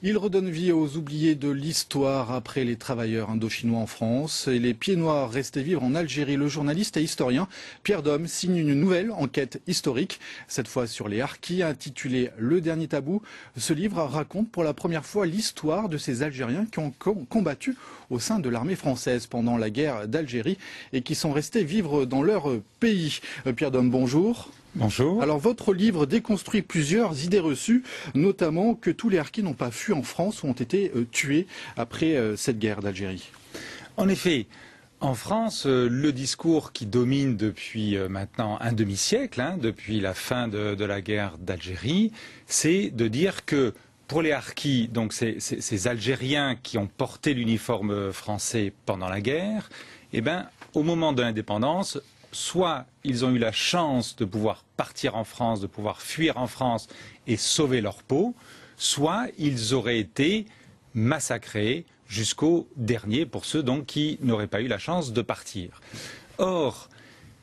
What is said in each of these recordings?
Il redonne vie aux oubliés de l'histoire après les travailleurs indochinois en France et les pieds noirs restés vivre en Algérie. Le journaliste et historien Pierre Dôme signe une nouvelle enquête historique, cette fois sur les harkis, intitulée Le dernier tabou. Ce livre raconte pour la première fois l'histoire de ces Algériens qui ont combattu au sein de l'armée française pendant la guerre d'Algérie et qui sont restés vivre dans leur pays. Pierre Dôme, bonjour. Bonjour. Alors votre livre déconstruit plusieurs idées reçues, notamment que tous les harkis n'ont pas fui en France ou ont été tués après cette guerre d'Algérie. En effet, en France, le discours qui domine depuis maintenant un demi-siècle, depuis la fin de la guerre d'Algérie, c'est de dire que pour les harkis, donc ces Algériens qui ont porté l'uniforme français pendant la guerre, eh ben, au moment de l'indépendance, soit ils ont eu la chance de pouvoir partir en France, de pouvoir fuir en France et sauver leur peau, soit ils auraient été massacrés jusqu'au dernier pour ceux donc qui n'auraient pas eu la chance de partir. Or,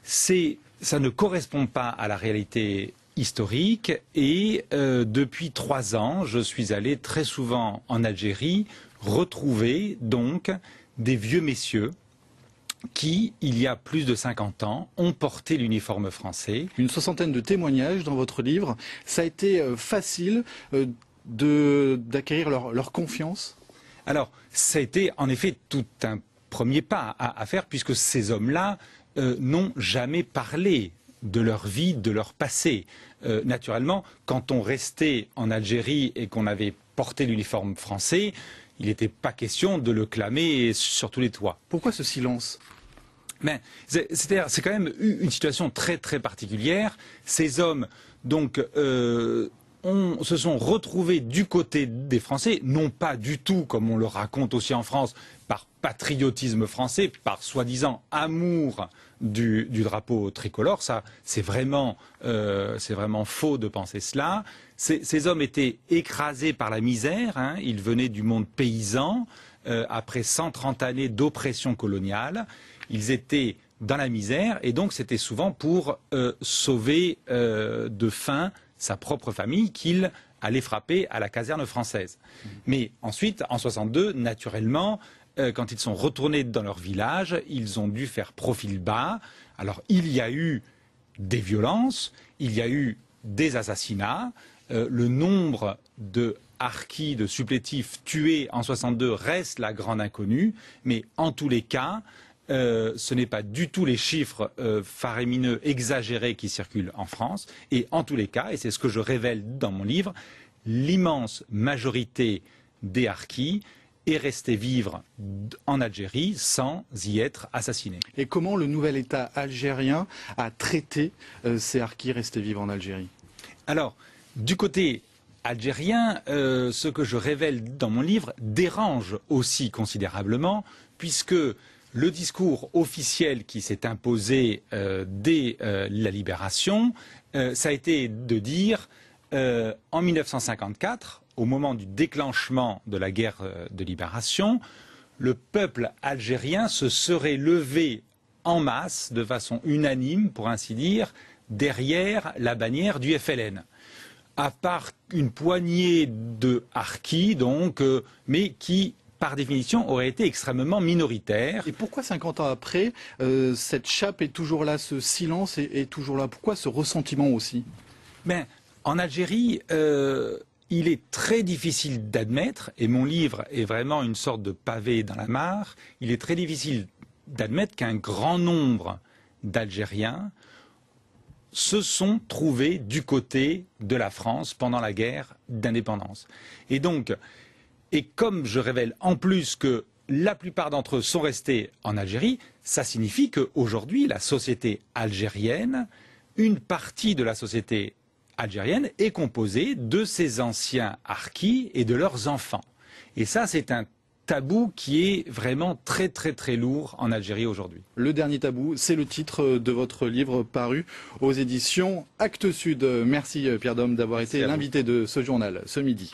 ça ne correspond pas à la réalité historique et depuis 3 ans, je suis allé très souvent en Algérie retrouver donc des vieux messieurs qui, il y a plus de 50 ans, ont porté l'uniforme français. Une soixantaine de témoignages dans votre livre. Ça a été facile d'acquérir leur confiance? Alors, ça a été en effet tout un premier pas à faire, puisque ces hommes-là n'ont jamais parlé de leur vie, de leur passé. Naturellement, quand on restait en Algérie et qu'on avait porté l'uniforme français, il n'était pas question de le clamer sur tous les toits. Pourquoi ce silence? C'est quand même une situation très très particulière. Ces hommes donc se sont retrouvés du côté des Français, non pas du tout comme on le raconte aussi en France, par patriotisme français, par soi-disant amour du drapeau tricolore. Ça, c'est vraiment faux de penser cela. Ces hommes étaient écrasés par la misère, ils venaient du monde paysan, après 130 années d'oppression coloniale. Ils étaient dans la misère et donc c'était souvent pour sauver de faim sa propre famille qu'il allait frapper à la caserne française. Mais ensuite, en 62, naturellement, quand ils sont retournés dans leur village, ils ont dû faire profil bas. Alors il y a eu des violences, il y a eu des assassinats. Le nombre de harkis, de supplétifs tués en 62 reste la grande inconnue, mais en tous les cas, ce n'est pas du tout les chiffres faramineux, exagérés qui circulent en France. Et en tous les cas, et c'est ce que je révèle dans mon livre, l'immense majorité des harkis est restée vivre en Algérie sans y être assassinée. Et comment le nouvel État algérien a traité ces harkis restés vivre en Algérie? Alors, du côté algérien, ce que je révèle dans mon livre dérange aussi considérablement, puisque le discours officiel qui s'est imposé dès la libération, ça a été de dire en 1954, au moment du déclenchement de la guerre de libération, le peuple algérien se serait levé en masse, de façon unanime, pour ainsi dire, derrière la bannière du FLN. À part une poignée de harkis, donc, mais qui, par définition, aurait été extrêmement minoritaire. Et pourquoi 50 ans après, cette chape est toujours là, ce silence est toujours là? Pourquoi ce ressentiment aussi? En Algérie, il est très difficile d'admettre, et mon livre est vraiment une sorte de pavé dans la mare, il est très difficile d'admettre qu'un grand nombre d'Algériens se sont trouvés du côté de la France pendant la guerre d'indépendance. Et comme je révèle en plus que la plupart d'entre eux sont restés en Algérie, ça signifie qu'aujourd'hui, la société algérienne, une partie de la société algérienne est composée de ces anciens harkis et de leurs enfants. Et ça, c'est un tabou qui est vraiment très très très lourd en Algérie aujourd'hui. Le dernier tabou, c'est le titre de votre livre paru aux éditions Actes Sud. Merci Pierre Dôme d'avoir été l'invité de ce journal ce midi.